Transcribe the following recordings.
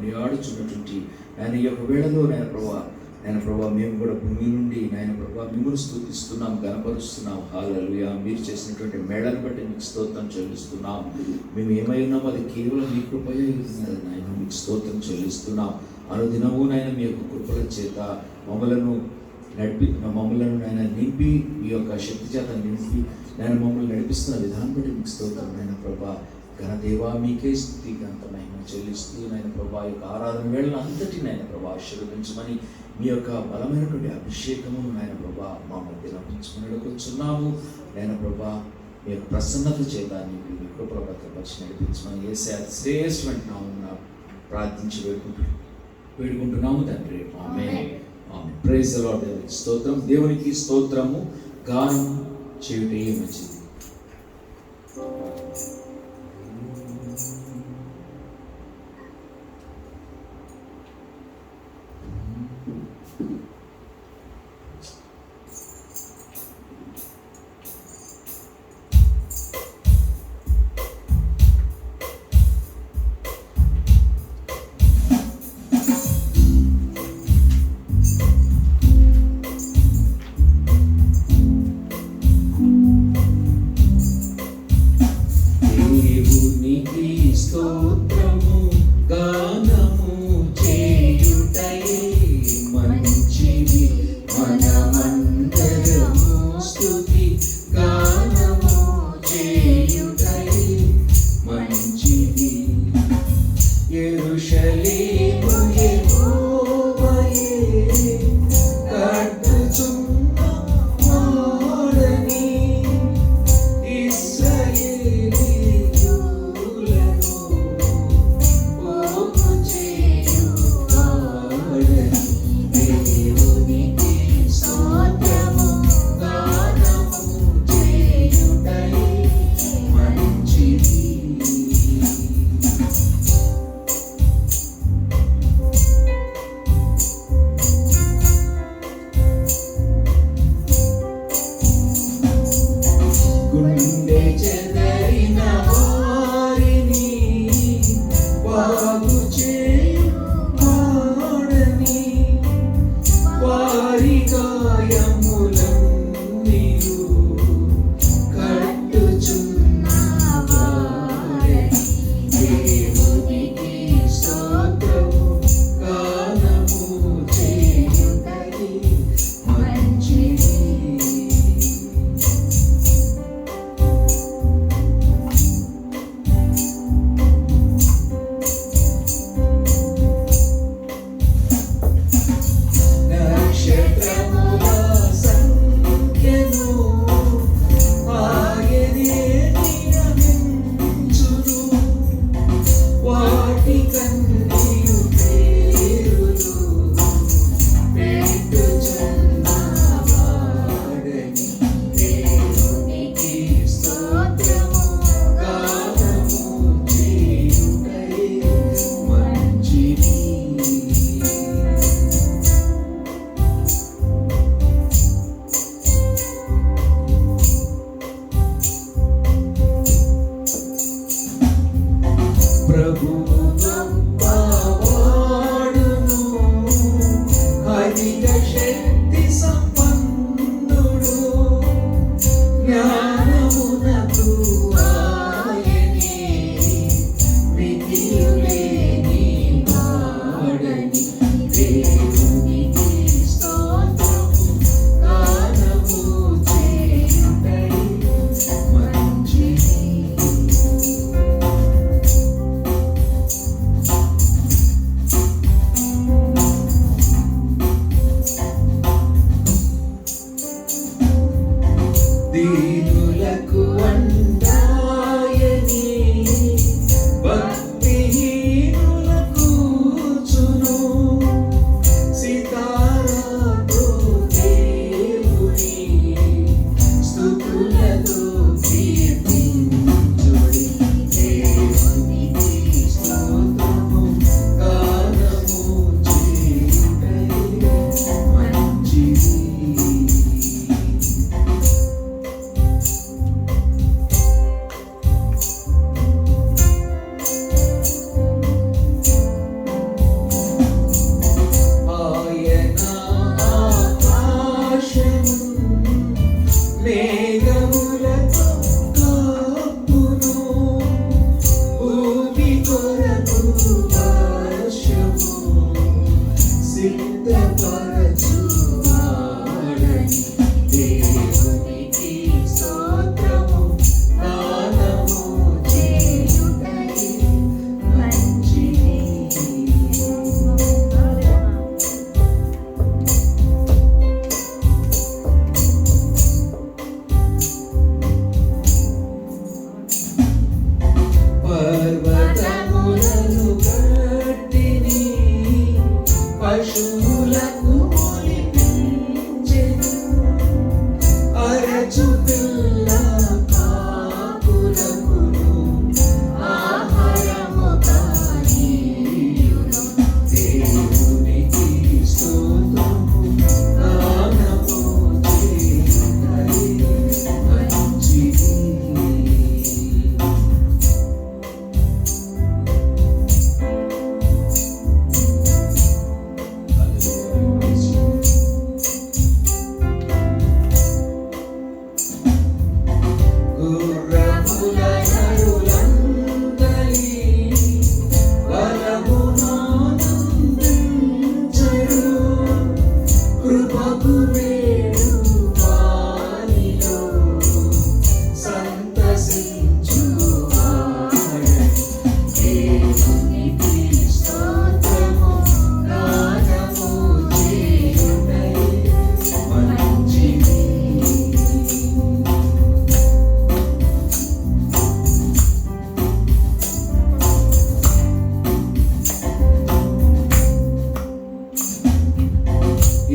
కొనియాడుచున్నటువంటి ఆయన ఈ యొక్క వేళలో నాయన ప్రభా మేము కూడా భూమి నుండి నాయన ప్రభా మిమ్మల్ని స్తుతిస్తున్నాం, గణపరుస్తున్నాం. హల్లెలూయా. మీరు చేసినటువంటి మేళను బట్టి మీకు స్తోత్రం చెల్లిస్తున్నాం. మేము ఏమై ఉన్నామో అది కేవలం మీ కృపయే నాయన, మీకు స్తోత్రం చెల్లిస్తున్నాం. అనుదినము నాయన మీ యొక్క కృపల చేత మమ్మలను నాయన నింపి మీ యొక్క శక్తి చేత నింపి నేను మమ్మల్ని నడిపిస్తున్న విధానం బట్టి మీకు స్తోత్రం నాయన ప్రభా. ఘనదేవా మీకే స్తుతి ఘనత మహిమ చెల్లిస్తూ నాయన ప్రభా యొక్క ఆరాధన వేళను అంతటి నాయన ప్రభా ఆశీర్వదించమని మీ యొక్క బలమైనటువంటి అభిషేకము నాయన ప్రభా మా మధ్య నడిపించుకున్నాము. నాయన ప్రభా మీ యొక్క ప్రసన్నత చేత మీ కృపల భద్రపరిచి నడిపించమని యేసయ్య శ్రేష్టమైన నామమున ప్రార్థించి వేడుకుంటున్నాము తండ్రి. Amen. Amen. Praise the lord. దేవునికి స్తోత్రం. దేవునికి స్తోత్రము. గానం చేయుటే మంచిది.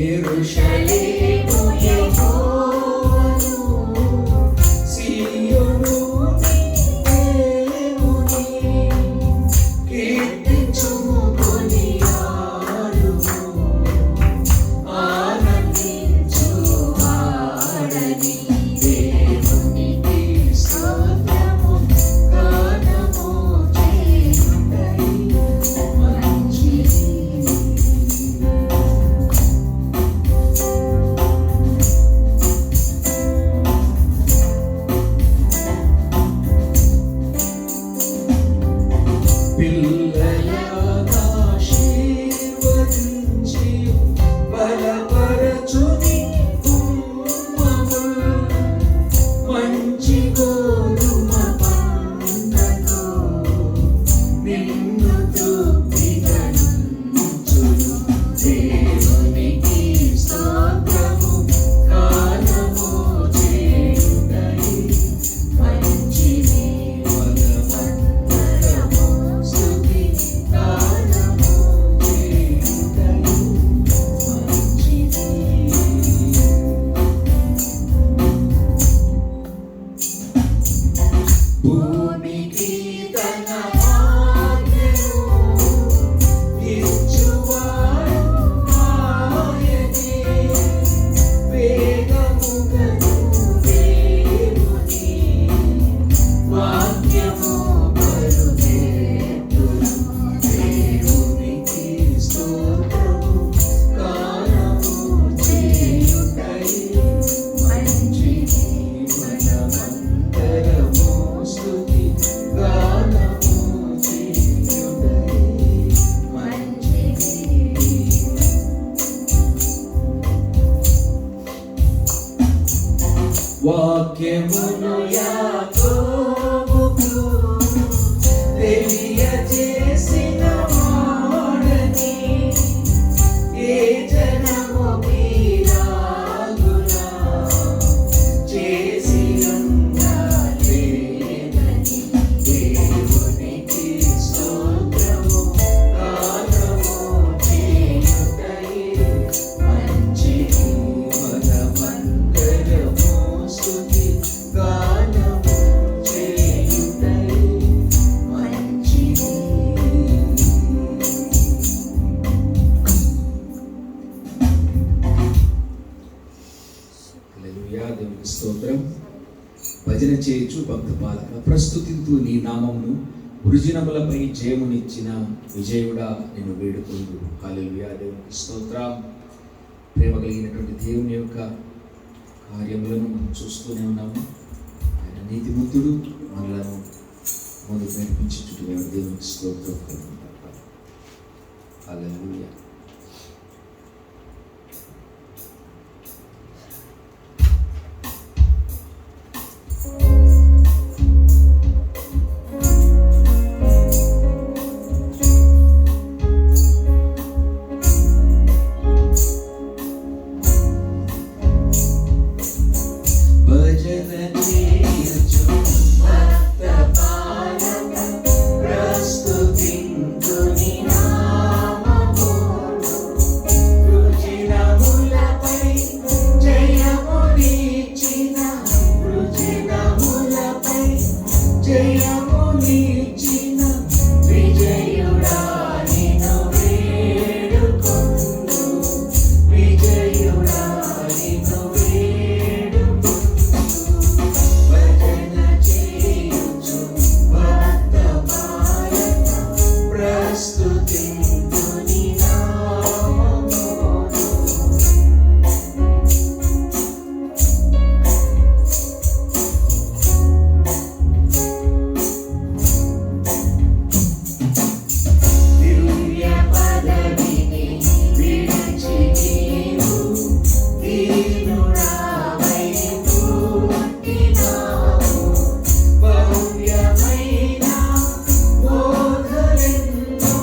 యెరూషలేము యెహోవాను, సీయోను నీ దేవుని, కీర్తించుము కొనియాడుము, ఆనందించు వాడని దేవునికి స్తోత్రము, గానము చేయుటై మంచిది. పిల్లలనాశీర్వదించి బలపరచుని కుమ్మము, మంచి గోధుమ పంటతో నిన్ను తృప్తిగా నుంచును, దేవునికి స్తోత్రము, గానము చేయుటై మంచిది. మనమందరము స్తుతి గానము చేయుటై మంచిది. భూమికి తన ఆజ్ఞను ఇచ్చువాడు ఆయనే, వేగముగను దేవుని వాక్యము పరుగెత్తును, దేవునికి స్తోత్రము, గానము చేయుటై మంచిది. మనమందరము స్తుతి గానము చేయుటై మంచిది. వాక్యమును యాకోబుకు తెలియజేసిన వాడని, ఏ జనము మీరాగునా చేసి ఉండలేదని, దేవునికి స్తోత్రము, గానము చేయుటై మంచిది. మనమందరము స్తుతి గానము చేయుటై మంచిది. హల్లెలూయా, దేవునికి స్తోత్రం. భజన చేయొచ్చు భక్త పాలక, ప్రస్తుతింతు నీ నామమును, వృజినములపై జయమునిచ్చిన విజయుడా నిన్ను వేడుకొందు. హల్లెలూయా, దేవునికి స్తోత్రం. ప్రేమ కలిగినటువంటి దేవుని యొక్క కార్యములను మనం చూస్తూనే ఉన్నాము. ఆయన నీతిమంతుడు, మనలను ముందుకు నడిపించేటట్టుగా దేవునికి స్తోత్రం కలుగుతాం. హల్లెలూయా. భజన చేయుచు భక్త పాలక, ప్రస్తుతింతు నీ నామమును, వృజినములపై జయమునిచ్చిన, వృజినములపై జయమునిచ్చిన విజయుడా నిన్ను వేడుకొందు, విజయుడా నిన్ను వేడుకొందు. భజన చేయుచు భక్త పాలక, ప్రస్తుతింతు నీ నామమును. దివ్య పదవిని విడిచి నీవు దీనుడవై పుట్టినావు, భవ్యమైన బోధలెన్నో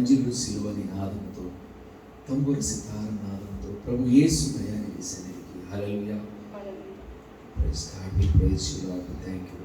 రంజిల్లు సిలువని నాదముతో, తంబుర సితార నాదముతో ప్రభు యేసు దయానికి సన్నిధికి hallelujah. Praise God, we praise you lord, thank you.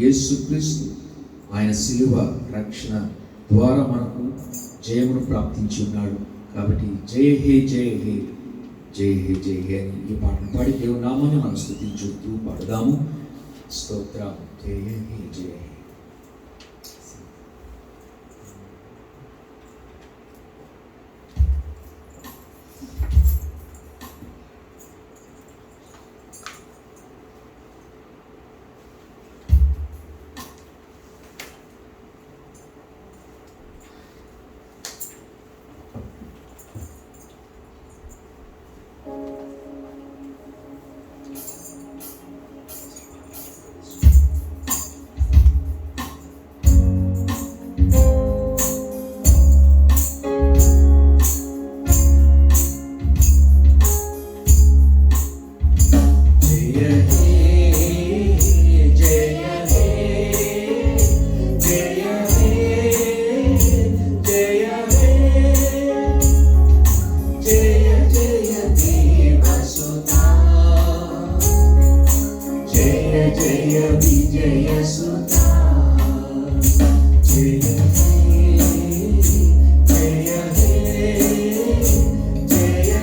Yesukreestu ఆయన శిలువ రక్షణ ద్వారా మనకు జయమును ప్రాప్తించి ఉన్నాడు. కాబట్టి జయ హే జయ హే జయ హే జయ హే అని ఈ పాటను పాడి దేవుని నామాన్ని మనం స్తుతించుతూ పాడదాము. స్తోత్రం. జయ హే జయ హే. సుతా జయ జయ జయ జయ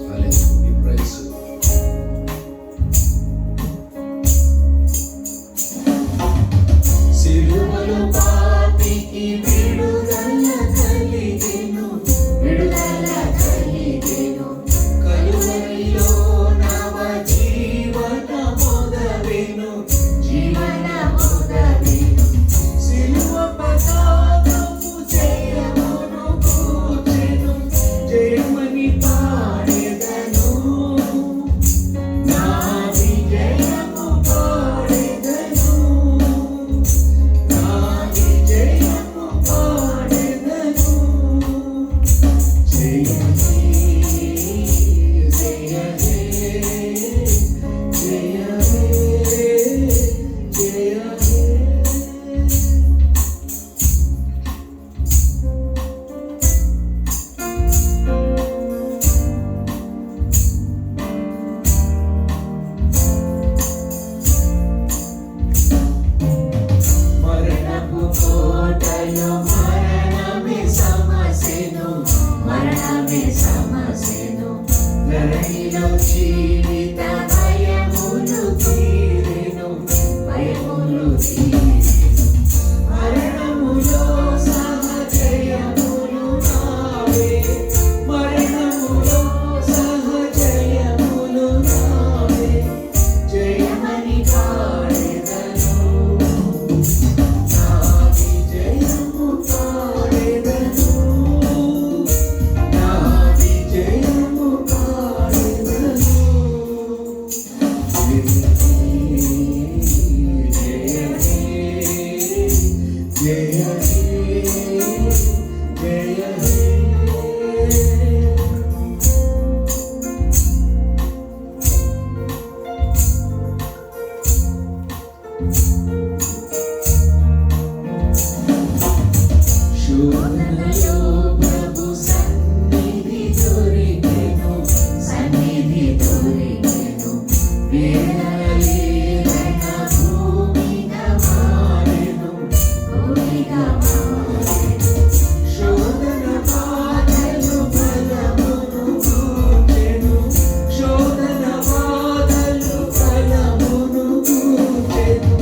హల్లెలూయా ప్రైజ్ సిలువలో పాపికి విడుదల కలిగెను కలువరిలో నవ జీవన మొదలెను సిలువ పతాకము జయమును కూర్చెను జయమని పాడెదను నా విజయము పాడెదను నా విజయము పాడెదను జయ జయ జయ జయ మరణపు కోటలో మరణమే సమసెను ధరణిలో జీవిత భయములు తీరెను మరణములో సహజయములు నావే మరణములో సహజయములు నావే జయమని పాడెదను నా విజయము పాడెదను నా విజయము పాడెదను జయ జయ జయ శోధనలో ప్రభు సన్నిధి దొరికెను వేదనలేదన భూమిగా మారెను శోధన బాధలు ఫలమును కూర్చెను శోధన బాధలు ఫలమును కూర్చెను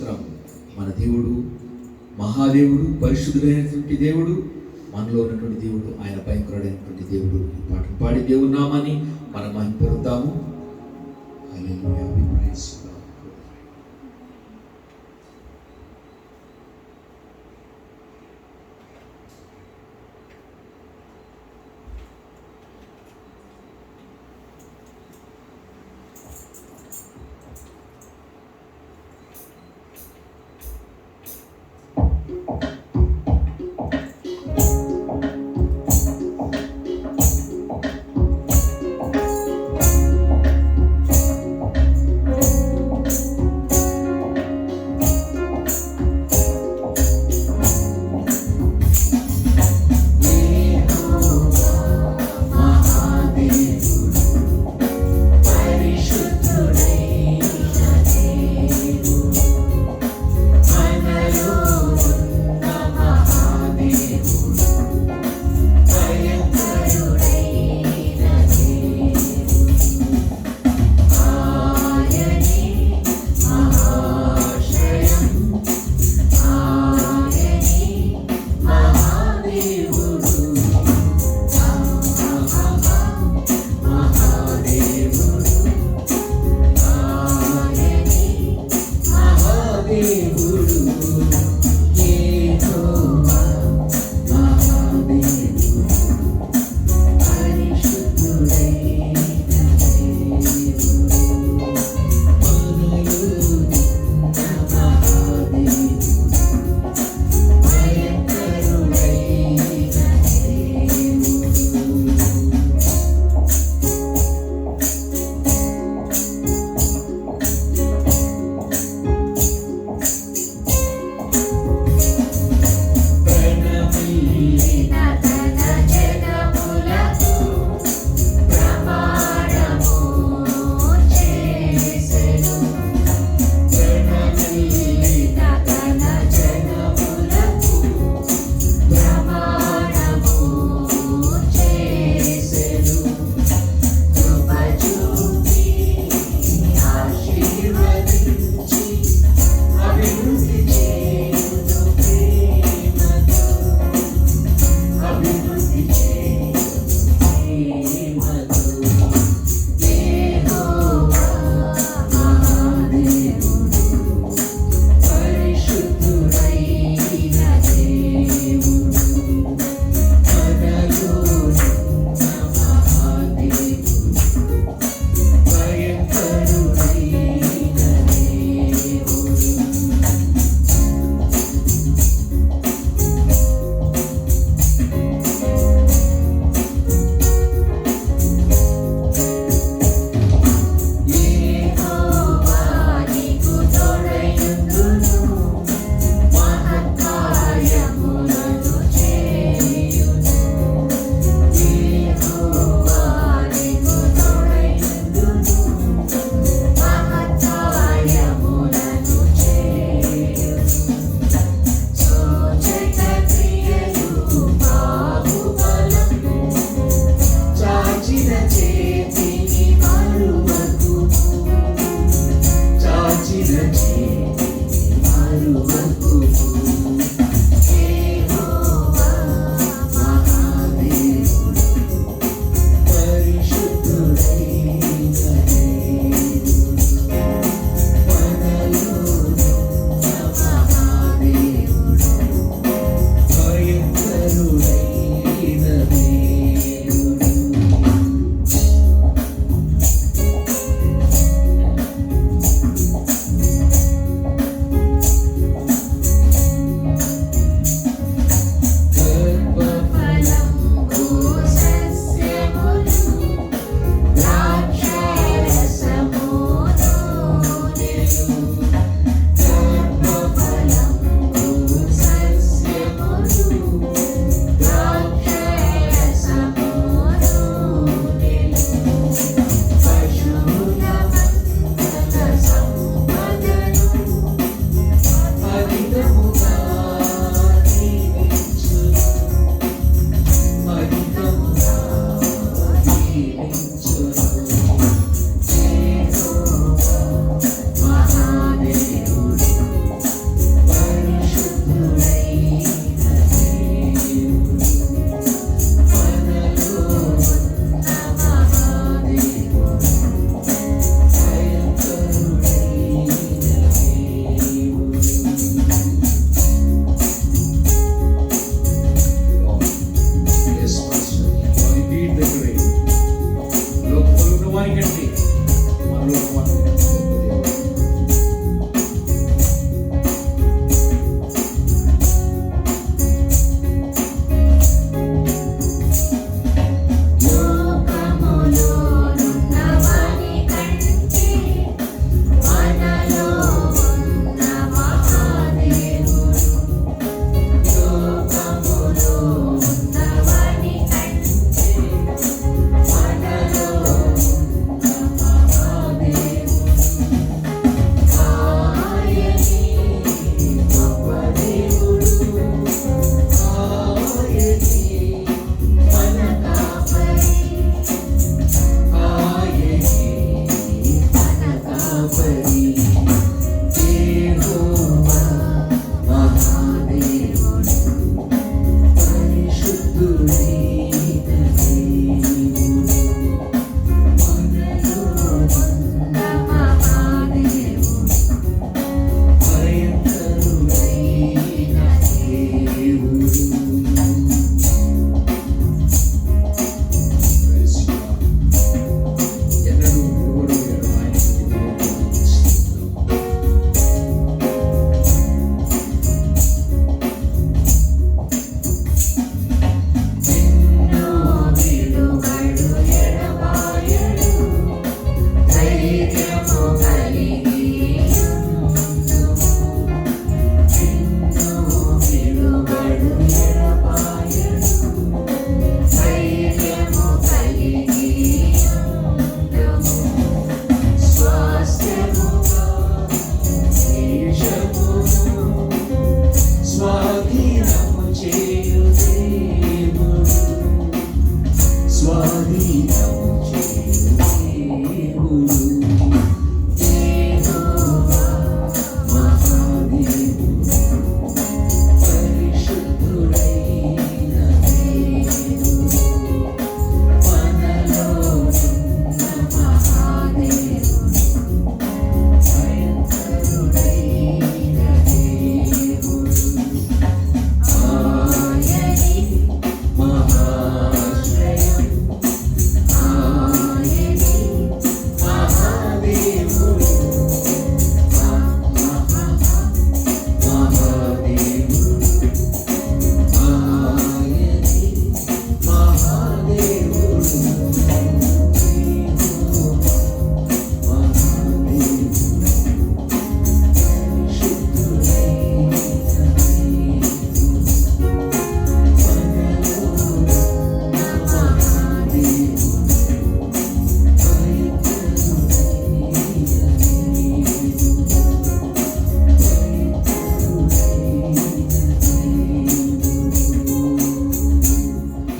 స్తోత్రం. మన దేవుడు మహాదేవుడు, పరిశుద్ధుడైనటువంటి దేవుడు, మనలో ఉన్నటువంటి దేవుడు, ఆయన భయంకరుడైనటువంటి దేవుడు. ఈ పాటను పాడి దేవుని నామాన్ని మనం మహిమపరుద్దాము. హల్లెలూయా. We praise God.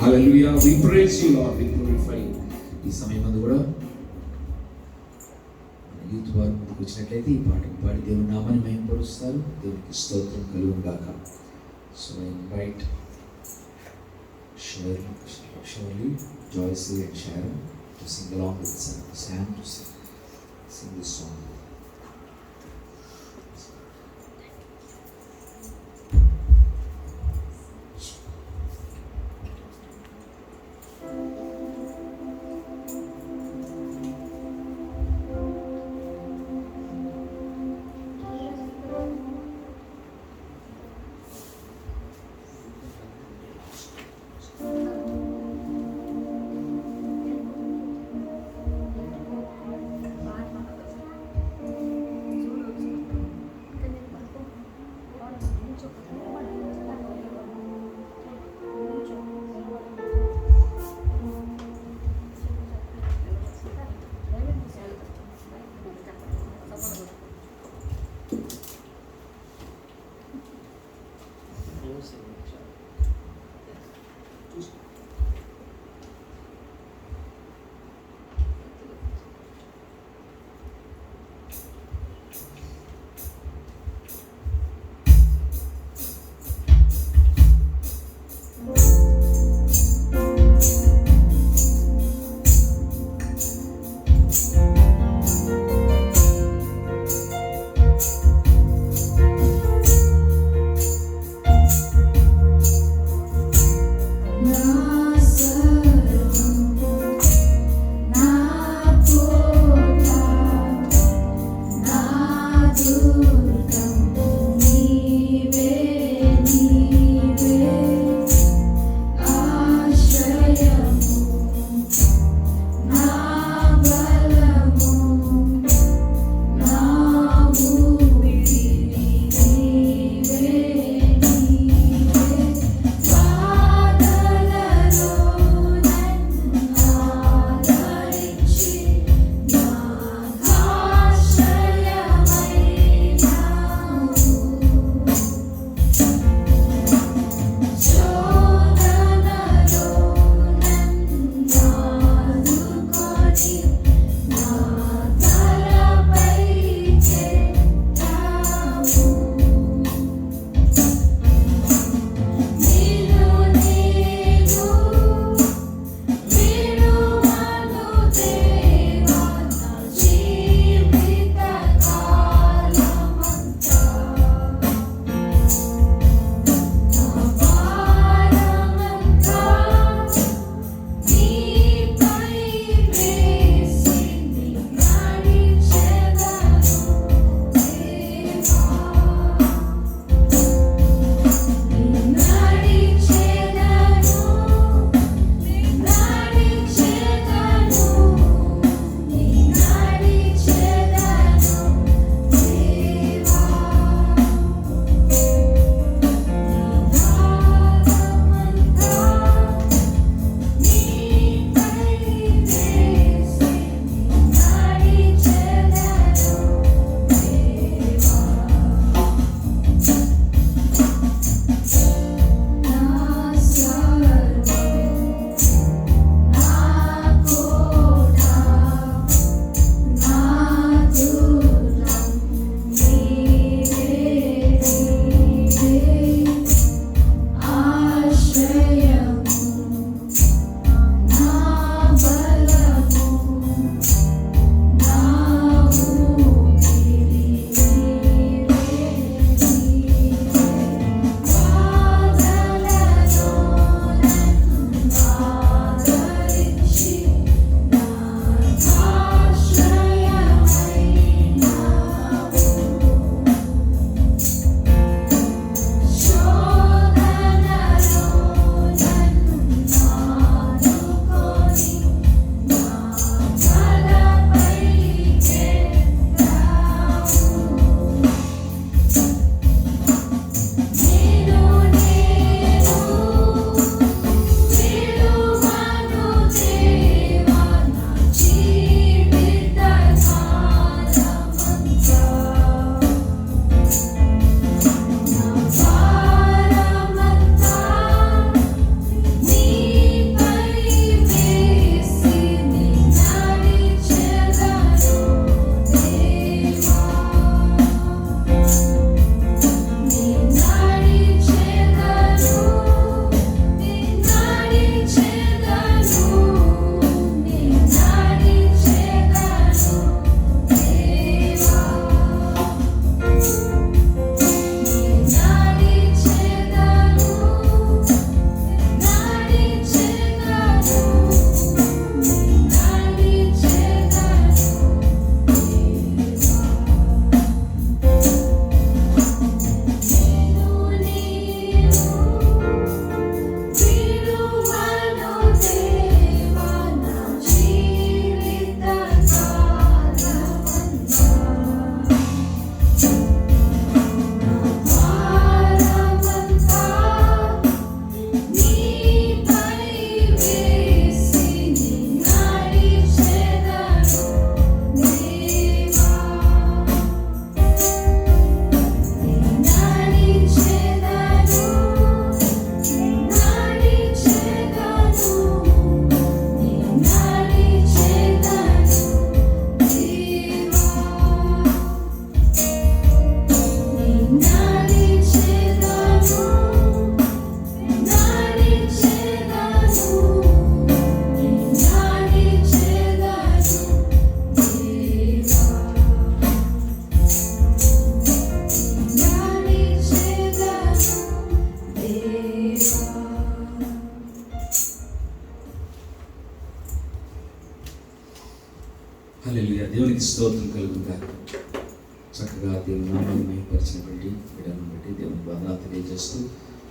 Hallelujah. We praise you, Lord. We glorify you. ఈ సమయం కూడా యూత్ వారు ముందుకు వచ్చినట్లయితే ఈ పాటను పాడి దేవుని నామాన్ని మహిమపరుస్తారు. దేవునికి స్తోత్రం కలుగును గాక. So I invite Shirley, Joyce and Sharon to sing along with Sam to sing this song. హల్లెలూయా. దేవునికి స్తోత్రం కలుగుగాక. చక్కగా దేవుని నామాన్ని మహిమపరిచినటువంటి బిడ్డలను బట్టి దేవునికి వందనాలు తెలియజేస్తూ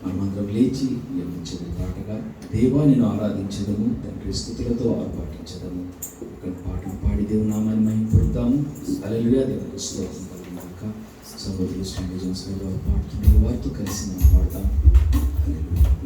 మనమందరం లేచి యెహోవా పాటగా దేవా నిన్ను ఆరాధించదము, తండ్రి స్తుతులతో ఆర్పాటించదము. ఇక్కడ పాటలు పాడి దేవుని నామాన్ని మహిమపరుద్దాము. హల్లెలూయా. దేవునికి స్తోత్రం కలుగుగాక. సహోదరులు శ్రీనిజన్స్ వారు పాడుతున్న వారితో కలిసి మనం పాడతాం. హల్లెలూయా.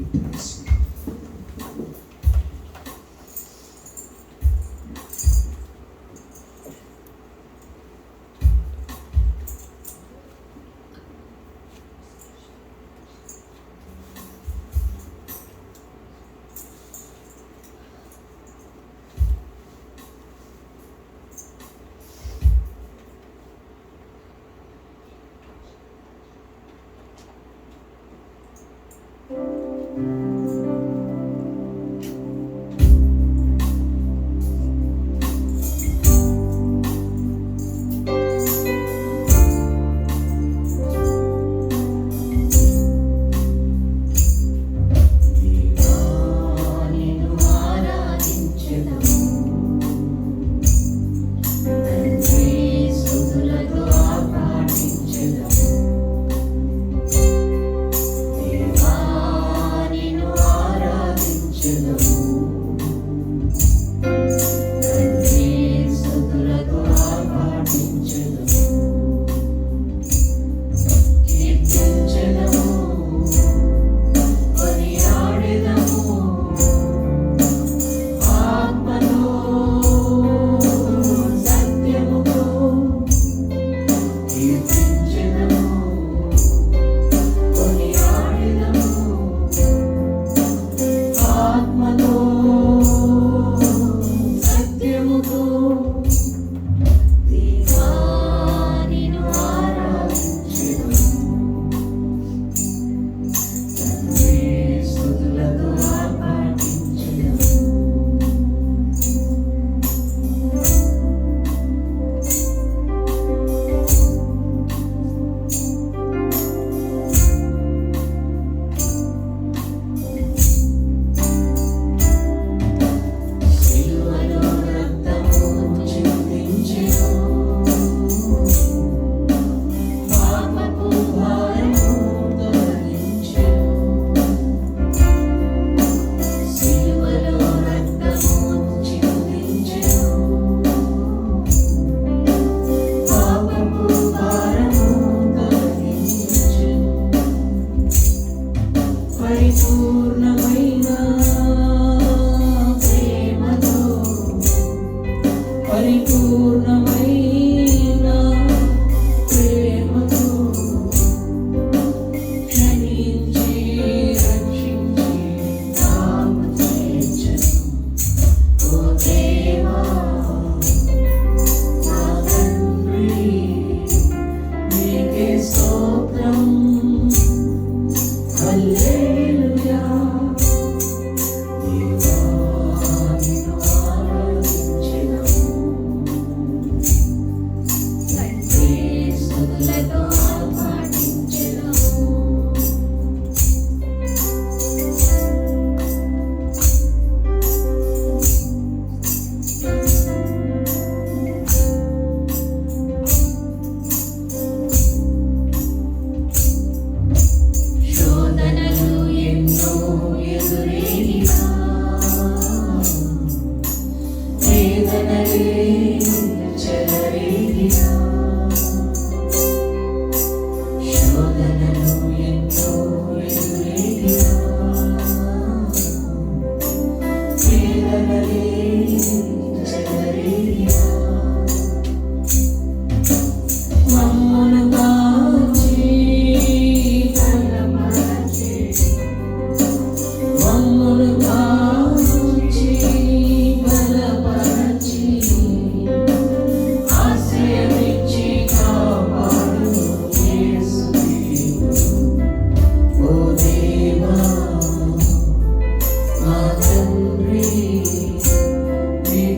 తండ్రి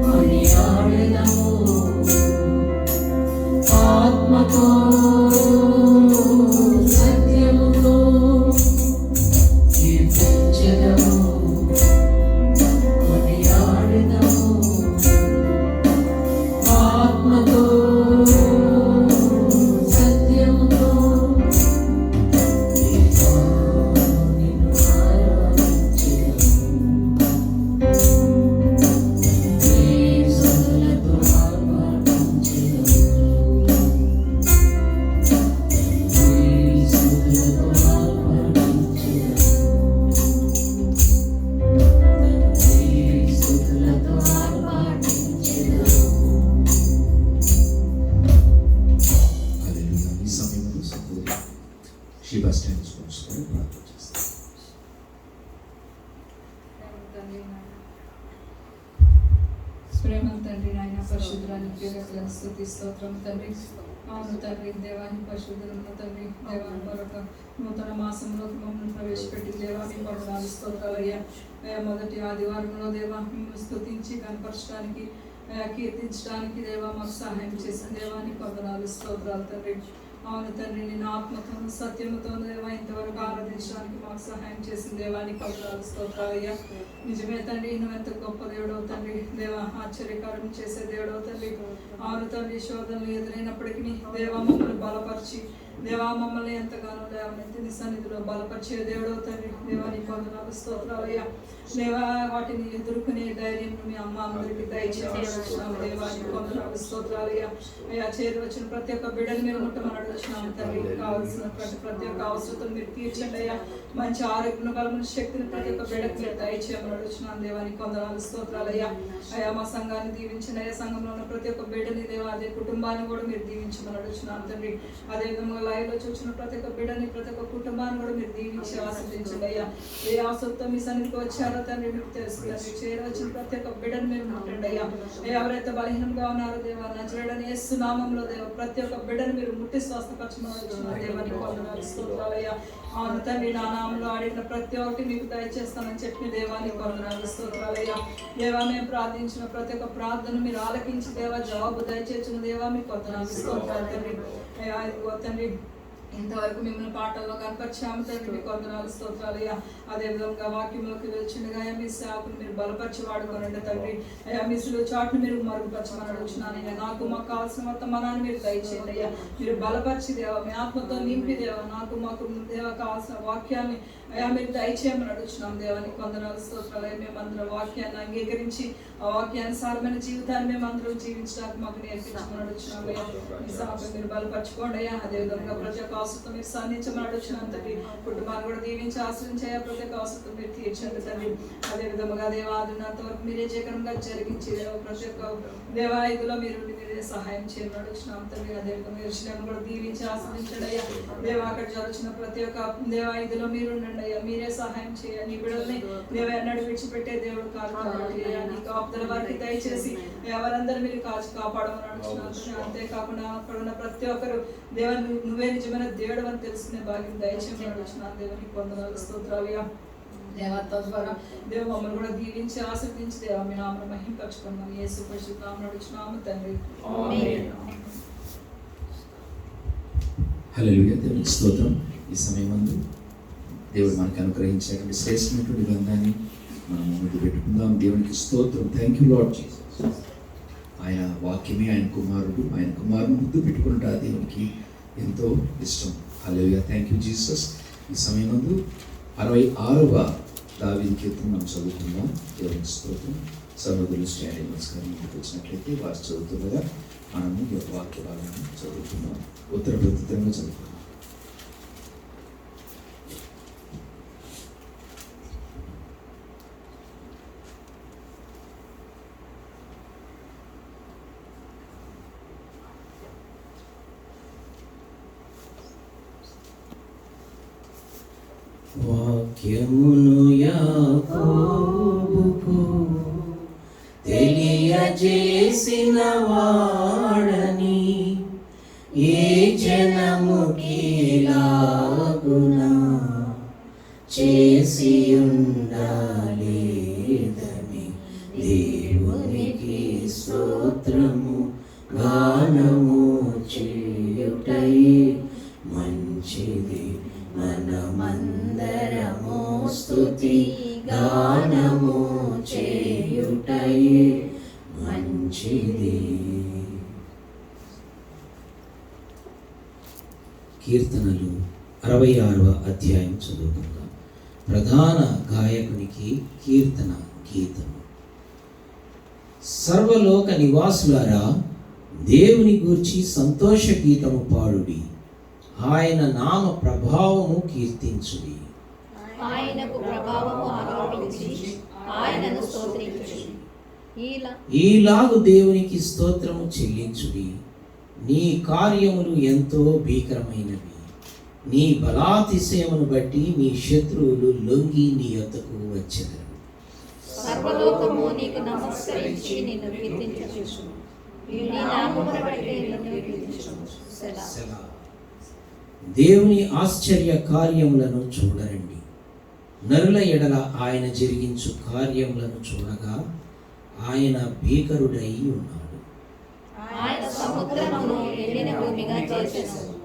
కొనియాడెదము ఆత్మతో సత్యముతో కీర్తించెదము కొనియాడెదము ఆత్మతో సత్యముతో నిన్ను ఆరాధించెదము యేసులతో ఆరాధించెదము యేసులతో ఆరాధించెదము హల్లెలూయా. ఈ సమయంలో సహోదరి షీబా స్టాండ్స్ కొనుక్కొని ప్రార్థన చేస్తాం. ప్రేమ తండ్రి నాయన పరిశుద్ధానికి స్తుతి స్తోత్రం తండ్రి. అవును తండ్రి దేవాన్ని పరిశుద్ధులను తండ్రి దేవాన్ని మరొక నూతన మాసంలో మమ్మల్ని ప్రవేశపెట్టి దేవాన్ని వందనాలు స్తోత్రాలయ్యా. మొదటి ఆదివారంలో దేవా మిమ్మల్ని స్తుతించి కనపరచడానికి కీర్తించడానికి దేవా మాకు సహాయం చేసిన దేవాన్ని వందనాలు స్తోత్రాలు తండ్రి. అవును తండ్రి నేను ఆత్మతోను సత్యముతో దేవా ఇంతవరకు ఆరాధించడానికి మాకు సహాయం చేసిన దేవానికి వందనాలు స్తోత్రాలయ్యా. నిజమే తండ్రి నువ్వు ఎంత గొప్ప దేవుడవు తండ్రి దేవా ఆశ్చర్యకారం చేసే దేవుడవు తండ్రి. అవును తండ్రి శోధనలు ఎదురైనప్పటికీ దేవా మమ్మల్ని బలపరిచి దేవా మమ్మల్ని ఎంతగానో లేవనెత్తి నీ సన్నిధిలో బలపరిచే దేవుడవు తండ్రి దేవానికి వందనాలు స్తోత్రాలయ్యా. దేవా వాటిని ఎదుర్కొనే ధైర్యం మీ అమ్మ అందరికి దయచేస్తున్నాము దేవానికి వందనాలు స్తోత్రాలయ్యా. అయ్యా చేరి వచ్చిన ప్రతి ఒక్క బిడ్డని మీరు ముట్టమని అడుగుతున్నాము తండ్రి. కావాల్సినటువంటి ప్రతి ఒక్క అవసరతను మీరు తీర్చండి అయ్యా. మంచి ఆరోగ్యం బలమైన శక్తిని ప్రతి ఒక్క బిడ్డకి మీరు దయచేయమని అడుగుతున్నాను దేవానికి వందనాలు స్తోత్రాలయ్యా. అయ్యా మా సంఘాన్ని దీవించండి అయ్యా. సంఘంలో ఉన్న ప్రతి ఒక్క బిడ్డని దేవా అదే కుటుంబాన్ని కూడా మీరు దీవించమని అడుగుతున్నాను తండ్రి. అదేవిధంగా లైవ్ లో చూసిన ప్రతి ఒక్క బిడ్డని ప్రతి ఒక్క కుటుంబాన్ని కూడా మీరు దీవించి ఆస్వాదించండి అయ్యా. ఏ అవసరంతో మీ సన్నిధికి వచ్చారో తండ్రి మీకు తెలుసు తండ్రి. చేరవచ్చిన ప్రతి ఒక్క బిడ్డని మీరు ముట్టండి అయ్యా. ఎవరైతే బలహీనంగా ఉన్నారో దేవా నజరేయుడైన యేసు నామములో దేవ ప్రతి ఒక్క బిడ్డని మీరు ముట్టి స్వస్థపరచమని అడుగుతున్నాను దేవానికి వందనాలు స్తోత్రాలయ్యా. అవును తండ్రి నా నామంలో అడిగిన ప్రతి ఒక్కటి మీకు దయచేస్తానని చెప్పిన దేవానికి వందనాలు స్తోత్రాలయ్యా. దేవా మేము ప్రార్థించిన ప్రతి ఒక్క ప్రార్థన మీరు ఆలకించి దేవా జవాబు దయచేసిన దేవా మీకు వందనాలు స్తోత్రాలు తండ్రి. అయ్యా ఇదిగో తండ్రి ఇంతవరకు మిమ్మల్ని పాటల్లో కనపరిచాము తండ్రి మీకు వందనాలు స్తోత్రాలయ్యా. అదేవిధంగా వాక్యంలోకి వచ్చిండగా మీ సేవకుని మీరు బలపరిచి వాడుకోనండి తండ్రి. అయ్యా మిసులు చాటును మీరు మరుగుపరచమని అడుగుతున్నానయ్యా. నాకు మాకు కావాల్సిన వర్తమానాన్ని మీరు దయచేయండి అయ్యా. మీరు బలపరిచి దేవా మీ ఆత్మతో నింపి దేవా నాకు మాకు దేవా కావాల్సిన వాక్యాన్ని అయ్యా మీరు దయచేయమని అడుగుతున్నాం దేవానికి వందనాలు స్తోత్రాలయ్యా. మేమందరం వాక్యాన్ని అంగీకరించి ఆ వాక్యానుసారమైన జీవితాన్ని మేమందరం జీవించడానికి మాకు నేర్పించమని అడుగుతున్నాం అయ్యా. మీ సేవకుని మీరు బలపరచుకోండి అయ్యా. అదేవిధంగా ప్రతి ఒక్క అవసరం మీరు సాధించమని అడుగుతున్నాం తండ్రి. కుటుంబాన్ని కూడా దీవించి ఆశ్రయించే ప్రతి ఒక్క అవసరం మీరు తీర్చండి తండ్రి. అదేవిధంగా దేవా ఆదినంత వరకు మీరే జగనంగా జరిగించి ప్రతి ఒక్క దేవా ఇదిలో మీరు మీరే సహాయం చేయమని అడుగుతున్నాం తండ్రి. అదేవిధంగా విషయాన్ని కూడా దీవించి ఆశ్రయించండి అయ్యా. దేవా అక్కడ జరుగుతున్న ప్రతి ఒక్క దేవా ఇదిలో మీరు ఉండండి అయ్యా. మీరే సహాయం చేయాలి. నీ బిడ్డల్ని దేవా ఎన్నడూ విడిచిపెట్టే దేవుడు కాదు కాబట్టి నీ కాపుదల వారికి దయచేసి ఎవరందరూ మీరు కాచి కాపాడమని అడుగుతున్నాను. అంతేకాకుండా అక్కడ ఉన్న ప్రతి ఒక్కరు దేవ నువ్వే నిజమైన దేవుడు అని తెలుసుకునే భాగ్యం దయచేయమని అడుగుతున్నాను. దేవునికి వందనాలు స్తోత్రాలయ్యా. దేవా తద్వారా దేవ మమ్మల్ని కూడా దీవించి ఆశీర్వదించి దేవా మీ నామను మహింపరచుకోమని యేసు పరిశుద్ధ నామమున అడుగుతున్నాము తండ్రి. హల్లెలూయా. దేవునికి స్తోత్రం. ఈ సమయమందు దేవుడు మనకు అనుగ్రహించినటువంటి శ్రేష్టమైనటువంటి గ్రంథాన్ని మనం ముందు పెట్టుకుందాం. దేవునికి స్తోత్రం. Thank you lord Jesus. ఆయన వాక్యమే ఆయన కుమారుని ముద్దు పెట్టుకుంటా దేవునికి ఎంతో ఇష్టం. హల్లెలూయా. Thank you Jesus. ఈ సమయమందు 66వ దావీదు కీర్తన మనం చదువుకుందాం. దేవునికి స్తోత్రం. సహోదరులు స్టాండ్ నమస్కారం వచ్చినట్లయితే వారు చదువుతుండగా మనము ఈ యొక్క వాక్య భాగాన్ని చదువుకుందాం. ఉత్తర ప్రత్యుత్తరంగా చదువుకుందాం. వాక్యమును యాకోబుకు తెలియజేసిన వాడని ఏ జనముకిలాగునా చేసి ఉండలేదని స్తోత్రము గానము చేయుటయే మంచిది. మనమందరము స్తుతి గానము చేయుటయే మంచిది. కీర్తనలు 66వ అధ్యాయం చదువుకుందాం. ప్రధాన గాయకునికి కీర్తన గీతము. సర్వలోక నివాసులారా, దేవుని గూర్చి సంతోష గీతము పాడుడి, ఆయన నామ ప్రభావము కీర్తించుడి. ఆయనకు ప్రభావము ఆరోపించి ఆయనను స్తోత్రించుడి. ఈలాగు దేవునికి స్తోత్రము చెల్లించుడి. నీ కార్యములు ఎంతో భీకరమైనవి. నీ బలాతిశయమును బట్టి నీ శత్రువులు లొంగి నీ యొద్దకు వచ్చెదరు. సర్వలోకము నీకు నమస్కరించి నిన్ను కీర్తించుచు, నీ నామమును బట్టి నిన్ను కీర్తించును. సెలా. దేవుని ఆశ్చర్య కార్యములను చూడరండి. నరుల ఎడల ఆయన జరిగించు కార్యములను చూడగా ఆయన భీకరుడై ఉన్నాడు. ఆయన సముద్రమును ఎండిన భూమిగా చేసెను,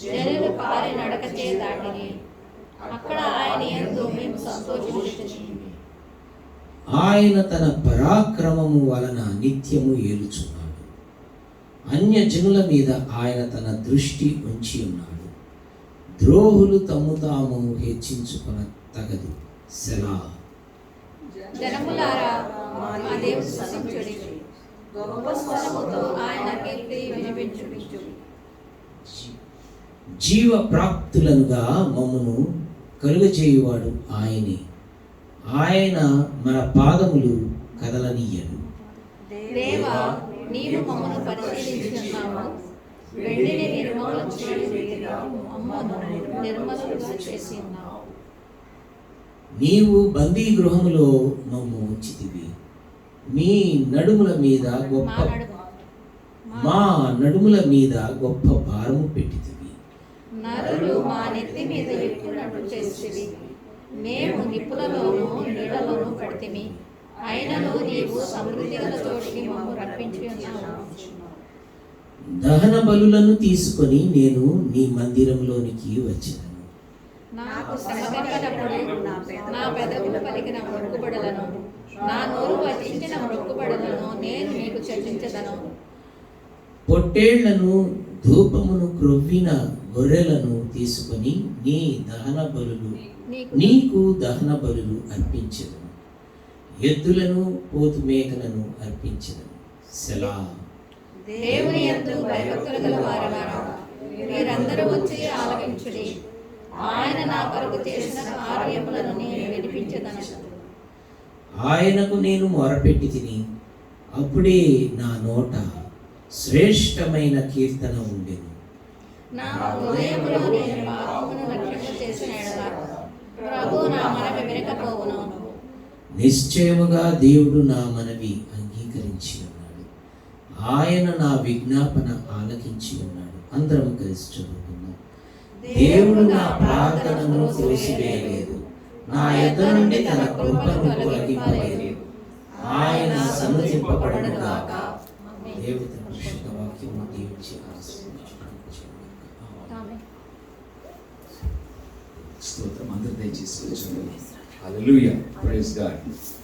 జనులు పారి నడకచే దాటిని. అక్కడ ఆయన యందు మేము సంతోషించుచున్నాము. ఆయన తన పరాక్రమము వలన నిత్యము ఏలుచున్నాడు. అన్యజనుల మీద ఆయన తన దృష్టి ఉంచి ఉన్నాడు. ద్రోహులు తమ్ము తాము హెచ్చించుకొన తగదు. సెలా. జనములారా, మా దేవుని స్తుతించుడి, గొప్ప స్వరముతో ఆయన కీర్తి వినిపించుడి. జీవ ప్రాప్తులనుగా మమ్మను కలుగజేయువాడు ఆయనే. ఆయన మన పాదములు కదలనీయడు. దేవా, నీవు మమ్మను పరిశీలించున్నావు. వెండిని నిర్మూలన చేయుడిగా మమ్మను నిర్మలుగా చేసి ఉన్నావు. నీవు బందీ గృహములో మమ్ము ఉంచితివి. మీ నడుముల మీద మా నడుముల మీద గొప్ప భారము పెట్టితివి. నరులు మా నెత్తి మీద ఎక్కునట్టు చేసివి. మేము నిప్పులలోనూ నీడలోనూ పడితిమి. అయినను నీవు సమృద్ధి గల చోటికి మమ్ము రప్పించి ఉన్నావు. దహన బలులను తీసుకొని నేను నీ మందిరంలోనికి వచ్చాను. నాకు శ్రమపడినప్పుడు నా పెదవులు పలికిన మొక్కుబడులను, నా నోరు వచించిన మొక్కుబడులను నేను నీకు చెల్లించదను. పొట్టేళ్లను, ధూపమును క్రొవ్విన గొర్రెలను తీసుకొని నీకు దహన బలులు అర్పించెదను. ఎద్దులను, పోతు మేకలను అర్పించెదను. సెలా. దేవుని యందు భయభక్తులు గల వారలారా, మీరందరూ వచ్చి ఆలకించుడి. ఆయన నా కొరకు చేసిన కార్యములను నేను వినిపించదను. ఆయనకు నేను మొరపెట్టి తిని, అప్పుడే నా నోట శ్రేష్టమైన కీర్తన ఉండెను. నా హృదయములో నేను పాపమును లక్ష్యము చేసిన ఎడల ప్రభువు నా మనవి వినకపోవును. నిశ్చయముగా దేవుడు నా మనవి అంగీకరించి ఉన్నాడు. ఆయన నా విజ్ఞాపన ఆలకించి ఉన్నాడు. అందరం కలిసి చదువుకుందాం. దేవుడు నా ప్రార్థనను త్రోసివేయలేదు, నా యొద్ద నుండి తన కృపను తొలగింపలేదు. ఆయన సన్నుతింపబడును గాక. దేవుని పరిశుద్ధ వాక్యమును దీవించి ఆమేన్. స్తోత్రం. అందరూ దయచేసి కూర్చోండి. హల్లెలూయా, ప్రైజ్ గాడ్.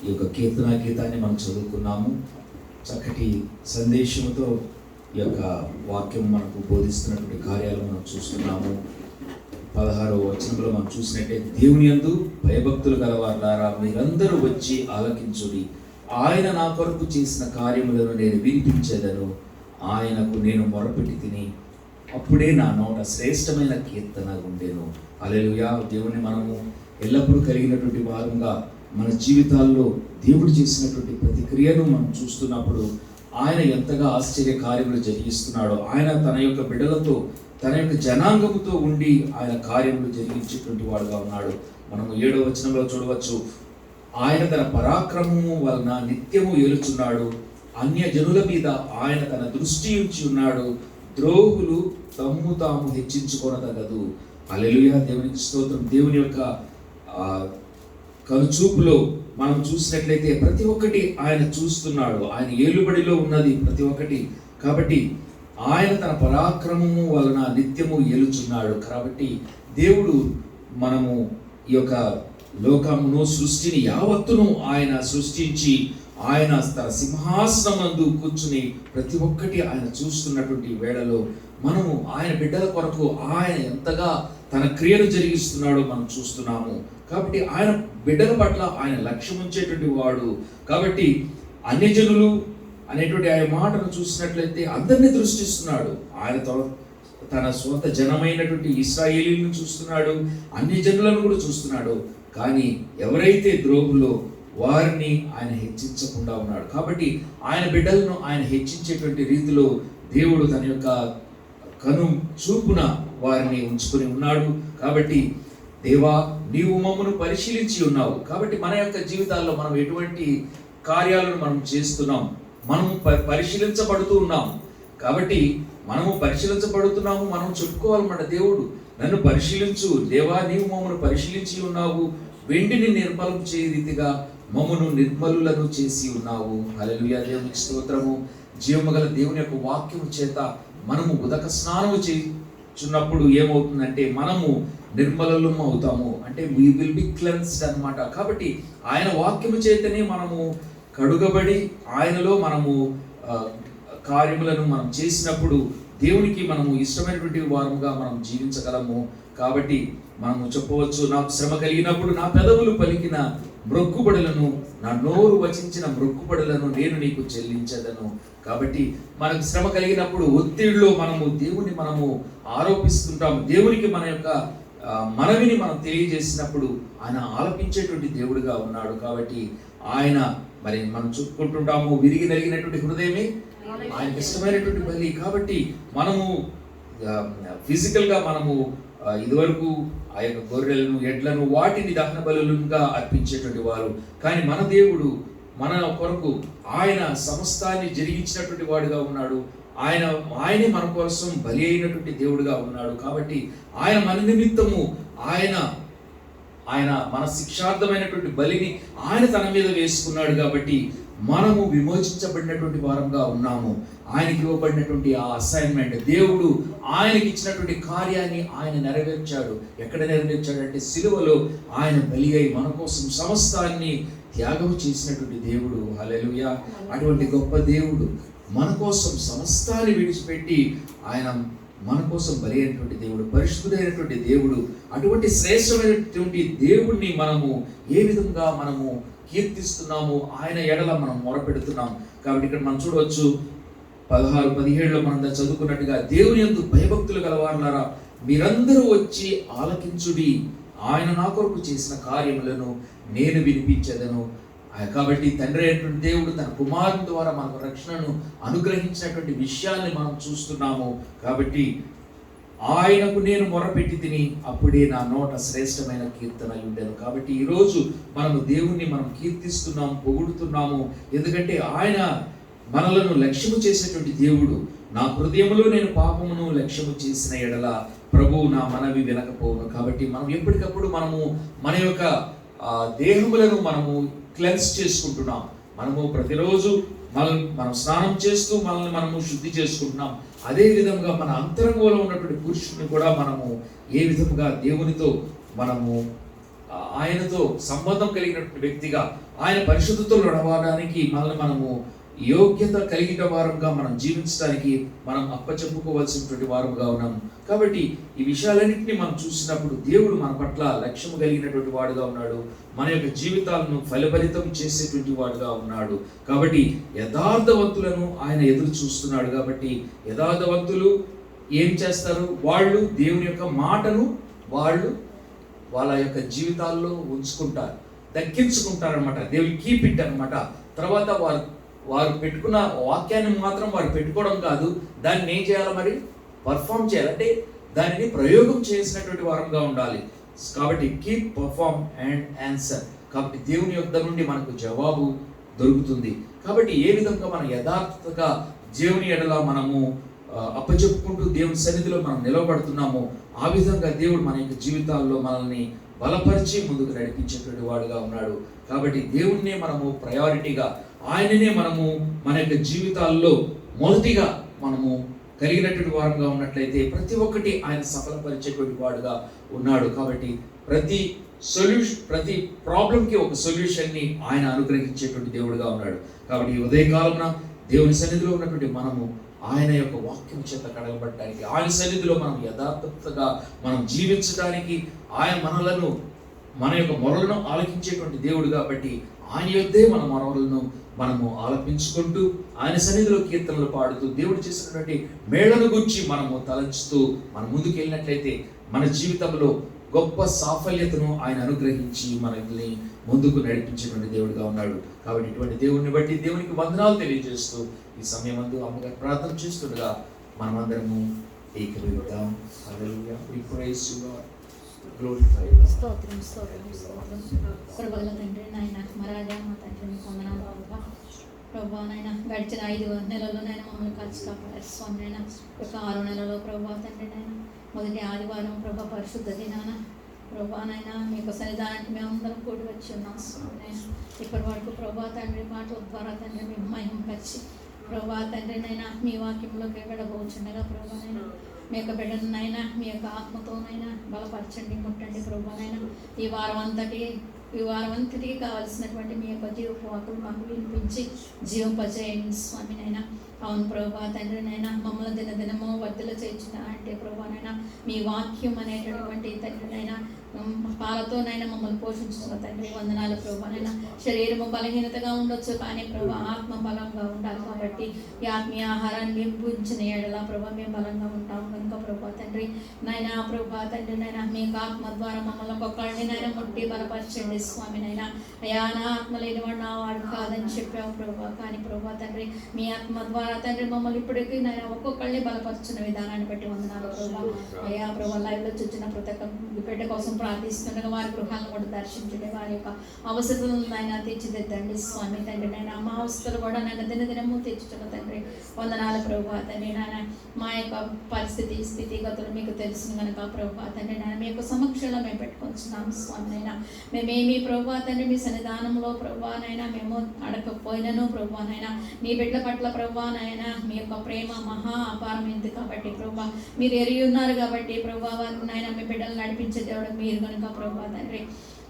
ఈ యొక్క గీతాన్ని మనం చదువుకున్నాము. చక్కటి సందేశంతో ఈ యొక్క వాక్యం మనకు బోధిస్తున్నటువంటి కార్యాలు మనం చూస్తున్నాము. 16వ వచనంలో మనం చూసినట్టే, దేవుని యందు భయభక్తులు గలవారులారా, మీరందరూ వచ్చి ఆలకించుడి. ఆయన నా కొరకు చేసిన కార్యములను నేను వినిపించేదను. ఆయనకు నేను మొరపెట్టి తిని, అప్పుడే నా నోట శ్రేష్టమైన కీర్తన ఉండేను. హల్లెలూయా. దేవుని మనము ఎల్లప్పుడూ కలిగినటువంటి వారంగా మన జీవితాల్లో దేవుడు చేసినటువంటి ప్రతి క్రియను మనం చూస్తున్నప్పుడు ఆయన ఎంతగా ఆశ్చర్య కార్యములు జరిగిస్తున్నాడో, ఆయన తన యొక్క బిడ్డలతో, తన యొక్క జనాంగముతో ఉండి ఆయన కార్యములు జరిగించేటువంటి వాడుగా ఉన్నాడు. మనము 7వ వచనంలో చూడవచ్చు, ఆయన తన పరాక్రమము వలన నిత్యము ఏలుచున్నాడు. అన్య జనుల మీద ఆయన తన దృష్టి ఉంచి ఉన్నాడు. ద్రోహులు తమ్ము తాము హెచ్చించుకొనదగదు. హల్లెలూయా, దేవునికి స్తోత్రం. దేవుని యొక్క కనుచూపులో మనం చూసినట్లయితే ప్రతి ఒక్కటి ఆయన చూస్తున్నాడు. ఆయన ఏలుబడిలో ఉన్నది ప్రతి ఒక్కటి. కాబట్టి ఆయన తన పరాక్రమము వలన నిత్యము ఏలుచున్నాడు. కాబట్టి దేవుడు మనము ఈ యొక్క లోకమును సృష్టిని యావత్తును ఆయన సృష్టించి ఆయన తన సింహాసనమందు కూర్చుని ప్రతి ఒక్కటి ఆయన చూస్తున్నటువంటి వేళలో మనము ఆయన బిడ్డల కొరకు ఆయన ఎంతగా తన క్రియను జరిగిస్తున్నాడో మనం చూస్తున్నాము. కాబట్టి ఆయన బిడ్డల పట్ల ఆయన లక్ష్యం ఉంచేటువంటి వాడు. కాబట్టి అన్యజనులు అనేటువంటి ఆయన మాటను చూసినట్లయితే అందరినీ దృష్టిస్తున్నాడు. ఆయన తన సొంత జనమైనటువంటి ఇశ్రాయేలీలను చూస్తున్నాడు, అన్ని జనులను కూడా చూస్తున్నాడు. కానీ ఎవరైతే ద్రోహులో వారిని ఆయన హెచ్చించకుండా ఉన్నాడు. కాబట్టి ఆయన బిడ్డలను ఆయన హెచ్చించేటువంటి రీతిలో దేవుడు తన యొక్క కను చూపున వారిని ఉంచుకొని ఉన్నాడు. కాబట్టి దేవా, నీవు మమ్మను పరిశీలించి ఉన్నావు. కాబట్టి మన యొక్క జీవితాల్లో మనం ఎటువంటి కార్యాలను మనం చేస్తున్నాం, మనము పరిశీలించబడుతూ ఉన్నాం. కాబట్టి మనము పరిశీలించబడుతున్నాము. మనం చెప్పుకోవాలన్నమాట, దేవుడు నన్ను పరిశీలించు దేవా, నీవు మమ్మను పరిశీలించి ఉన్నావు, వెండిని నిర్మలం చేయ రీతిగా మమ్మను నిర్మలులను చేసి ఉన్నావు. హల్లెలూయా, దేవునికి స్తోత్రము. జీవమగల దేవుని యొక్క వాక్యము చేత మనము ఉదక స్నానము చేయుచున్నప్పుడు ఏమవుతుందంటే మనము నిర్మలం అవుతాము. అంటే we will be cleansed అన్నమాట. కాబట్టి ఆయన వాక్యము చేతనే మనము కడుగబడి ఆయనలో మనము కార్యములను మనం చేసినప్పుడు దేవునికి మనము ఇష్టమైనటువంటి వారముగా మనం జీవించగలము. కాబట్టి మనము చెప్పవచ్చు, నాకు శ్రమ కలిగినప్పుడు నా పెదవులు పలికిన మ్రొక్కుబడులను, నా నోరు వచించిన మ్రొక్కుబడులను నేను నీకు చెల్లించదను. కాబట్టి మనకు శ్రమ కలిగినప్పుడు ఒత్తిడిలో మనము దేవుని మనము ఆరోపిస్తుంటాము. దేవునికి మన యొక్క మనవిని మనం తెలియజేసినప్పుడు ఆయన ఆలపించేటువంటి దేవుడిగా ఉన్నాడు. కాబట్టి ఆయన మరి మనం చెప్పుకుంటుంటాము, విరిగి నలిగినటువంటి హృదయమే ఆయనకి ఇష్టమైనటువంటి బలి. కాబట్టి మనము ఫిజికల్గా మనము ఇదివరకు ఆ యొక్క గొర్రెలను, ఎడ్లను, వాటిని దహన బలులుగా అర్పించేటువంటి వారు. కానీ మన దేవుడు మన కొరకు ఆయన సమస్తాన్ని జరిగించినటువంటి వాడుగా ఉన్నాడు. ఆయనే మన కోసం బలి అయినటువంటి దేవుడుగా ఉన్నాడు. కాబట్టి ఆయన మన నిమిత్తము ఆయన మన శిక్షార్థమైనటువంటి బలిని ఆయన తన మీద వేసుకున్నాడు. కాబట్టి మనము విమోచించబడినటువంటి వారంగా ఉన్నాము. ఆయనకి ఇవ్వబడినటువంటి ఆ అసైన్మెంట్, దేవుడు ఆయనకి ఇచ్చినటువంటి కార్యాన్ని ఆయన నెరవేర్చాడు. ఎక్కడ నెరవేర్చాడు అంటే సిలువలో ఆయన బలి అయి మన కోసం సమస్తాన్ని త్యాగం చేసినటువంటి దేవుడు. హల్లెలూయా, అటువంటి గొప్ప దేవుడు మన కోసం సమస్తాన్ని విడిచిపెట్టి ఆయన మన కోసం బలి అయినటువంటి దేవుడు, పరిశుద్ధుడైనటువంటి దేవుడు. అటువంటి శ్రేష్టమైనటువంటి దేవుణ్ణి మనము ఏ విధంగా మనము కీర్తిస్తున్నాము, ఆయన ఎడల మనం మొరపెడుతున్నాం. కాబట్టి ఇక్కడ మనం చూడవచ్చు 16-17లో మనం చదువుకున్నట్టుగా, దేవుని యందు భయభక్తులు గలవారులారా మీరందరూ వచ్చి ఆలకించుడి, ఆయన నా కొరకు చేసిన కార్యములను నేను వినిపించదను. కాబట్టి తండ్రి అయినటువంటి దేవుడు తన కుమారుని ద్వారా మనకు రక్షణను అనుగ్రహించినటువంటి విషయాన్ని మనం చూస్తున్నాము. కాబట్టి ఆయనకు నేను మొరపెట్టి తిని అప్పుడే నా నోట శ్రేష్టమైన కీర్తన ఉండెను. కాబట్టి ఈరోజు మనము దేవుణ్ణి మనం కీర్తిస్తున్నాము, పొగుడుతున్నాము. ఎందుకంటే ఆయన మనలను లక్ష్యము చేసేటువంటి దేవుడు. నా హృదయంలో నేను పాపమును లక్ష్యము చేసిన ఎడల ప్రభువు నా మనవి వినకపోవును. కాబట్టి మనం ఎప్పటికప్పుడు మనము మన యొక్క దేహములను మనము క్లెన్స్ చేసుకుంటున్నాం. మనము ప్రతిరోజు మనం స్నానం చేస్తూ మనల్ని మనము శుద్ధి చేసుకుంటున్నాం. అదే విధంగా మన అంతరంగంలో ఉన్నటువంటి పురుషుని కూడా మనము ఏ విధంగా దేవునితో మనము ఆయనతో సంబంధం కలిగినటువంటి వ్యక్తిగా ఆయన పరిశుద్ధతలో నడవడానికి మనము యోగ్యత కలిగిన వారంగా మనం జీవించడానికి మనం అప్పచెప్పుకోవాల్సినటువంటి వారంగా ఉన్నాం. కాబట్టి ఈ విషయాలన్నింటినీ మనం చూసినప్పుడు దేవుడు మన పట్ల లక్ష్యం కలిగినటువంటి వాడుగా ఉన్నాడు. మన యొక్క జీవితాలను ఫలభరితం చేసేటువంటి వాడుగా ఉన్నాడు. కాబట్టి యథార్థవంతులను ఆయన ఎదురు చూస్తున్నాడు. కాబట్టి యథార్థవంతులు ఏం చేస్తారు? వాళ్ళు దేవుని యొక్క మాటను వాళ్ళ యొక్క జీవితాల్లో ఉంచుకుంటారు, దక్కించుకుంటారనమాట. దే విల్ కీప్ ఇట్ అనమాట. తర్వాత వారు పెట్టుకున్న వాక్యాన్ని మాత్రం వారు పెట్టుకోవడం కాదు, దాన్ని ఏం చేయాలి, మరి పర్ఫామ్ చేయాలి. అంటే దానిని ప్రయోగం చేసినటువంటి వారంగా ఉండాలి. కాబట్టి కీప్, పర్ఫామ్ అండ్ ఆన్సర్. కాబట్టి దేవుని యొద్ద నుండి మనకు జవాబు దొరుకుతుంది. కాబట్టి ఏ విధంగా మనం యథార్థతగా దేవుని ఎడల మనము అప్పచెప్పుకుంటూ దేవుని సన్నిధిలో మనం నిలవబడుతున్నామో ఆ విధంగా దేవుడు మన యొక్క జీవితాల్లో మనల్ని బలపరిచి ముందుకు నడిపించేటువంటి వాడుగా ఉన్నాడు. కాబట్టి దేవుణ్ణే మనము ప్రయారిటీగా, ఆయననే మనము మన యొక్క జీవితాల్లో మొదటిగా మనము కలిగినటువంటి వారంగా ఉన్నట్లయితే ప్రతి ఒక్కటి ఆయన సఫలపరిచేటువంటి వాడుగా ఉన్నాడు. కాబట్టి ప్రతి ప్రాబ్లంకి ఒక సొల్యూషన్ని ఆయన అనుగ్రహించేటువంటి దేవుడుగా ఉన్నాడు. కాబట్టి ఈ ఉదయకాలమున దేవుని సన్నిధిలో ఉన్నటువంటి మనము ఆయన యొక్క వాక్యం చేత కడగబడటానికి, ఆయన సన్నిధిలో మనం యథార్థతగా మనం జీవించడానికి, ఆయన మన యొక్క మొరలను ఆలకించేటువంటి దేవుడు కాబట్టి ఆయన యొద్దే మన మొరలను మనము ఆలపించుకుంటూ ఆయన సన్నిధిలో కీర్తనలు పాడుతూ దేవుడు చేసినటువంటి మేళ్లను గురించి మనము తలంచుతూ మనం ముందుకు వెళ్ళినట్లయితే మన జీవితంలో గొప్ప సాఫల్యతను ఆయన అనుగ్రహించి మనల్ని ముందుకు నడిపించేటువంటి దేవుడిగా ఉన్నాడు. కాబట్టి ఇటువంటి దేవుడిని బట్టి దేవునికి వందనాలు తెలియజేస్తూ ఈ సమయమందు అమ్మగారు ప్రార్థన చేస్తుండగా మనమందరము ఏకీభవిద్దాం. హల్లెలూయా. We praise you, Lord. Glorify you, Lord. స్తోత్రం కృపగల తండ్రి నాయన మా రాజా మా తండ్రి మీకు వందనాలు ప్రభా. నాయన గడిచిన 5 నెలల్లో నాయన మమ్మల్ని కలిసి కాపాడారు స్వామి. నాయన ఒక 6 నెలలో ప్రభా తండ్రి నాయన మొదటి ఆదివారం ప్రభా పరిశుద్ధ దినాన ప్రభా నాయన మీకు సన్నిధానానికి మేమందరం కూడి వచ్చి ఉన్నాం స్వామి. నాయన ఇప్పటి వరకు ప్రభా తండ్రి మాటల ద్వారా తండ్రి మేము మహిమపరిచి ప్రభా తండ్రి నైనా మీ వాక్యంలోకి వెళ్ళబోచుండగా ప్రభా నైనా మీ యొక్క బిడ్డనైనా మీ యొక్క ఆత్మతోనైనా బలపరచండి, ముట్టండి ప్రభా నైనా. ఈ వారం అంతటికి కావాల్సినటువంటి మీ యొక్క జీవపు వాకులు మాకు వినిపించి జీవింపజేయండి స్వామి నైనా. అవును ప్రభా తండ్రి నైనా మమ్మల్ని దినదినము వర్ధల చేయించిన అంటే ప్రభా నైనా మీ వాక్యం అనేటటువంటి తండ్రి నైనా పాలతోనైనా మమ్మల్ని పోషించిన తండ్రి వందనాలు ప్రభా నైనా. శరీరము బలహీనతగా ఉండొచ్చు కానీ ప్రభా ఆత్మ బలంగా ఉండాలి. కాబట్టి ఈ ఆత్మీయ ఆహారాన్ని మేము పూజించిన ఏడలా ప్రభా మేము బలంగా ఉంటాము కనుక ప్రభా తండ్రి నైనా ప్రభా తండ్రి నైనా మీకు ఆత్మ ద్వారా మమ్మల్ని ఒక్కొక్కరిని నైనా ముట్టి బలపరచండి స్వామి నైనా. అయా నా ఆత్మ లేనివాడు నా వాడు కాదని చెప్పావు ప్రభా. కానీ ప్రభా తండ్రి మీ ఆత్మ ద్వారా తండ్రి మమ్మల్ని ఇప్పటికీ నైనా ఒక్కొక్కరిని బలపరుచున్న విధానాన్ని బట్టి వందనాలు ప్రభా. అయా ప్రభా లైవ్లో చూసిన ప్రతి ఒక్క బిడ్డ కోసం ప్రార్థిస్తుండగా వారి గృహాలను కూడా దర్శించండి, వారి యొక్క అవసరాలను నైనా తీర్చిదిద్దండి స్వామి తండ్రి నైనా. మా అవసరాలు కూడా నన్ను దినదినము తీర్చుతున్న తండ్రి వందనాలు ప్రభా తండ్రి నాయన. మా యొక్క స్థితిగతులు మీకు తెలుసు కనుక ప్రభా తండ్రి నాయన మీ యొక్క సమక్షంలో మేము పెట్టుకొచ్చున్నాము స్వామి నైనా. మేమేమి ప్రభా తండ్రి మీ సన్నిధానంలో ప్రభా నైనా మేము అడగకపోయినను ప్రభా నైనా నీ బిడ్డ పట్ల ప్రభా నైనా మీ యొక్క ప్రేమ మహా అపారమైంది కాబట్టి ప్రభా మీరు ఎరిగి ఉన్నారు కాబట్టి ప్రభా వారిని నైనా మీ బిడ్డలు నడిపించే దేవుడు మీరు కనుక ప్రభా తండ్రి.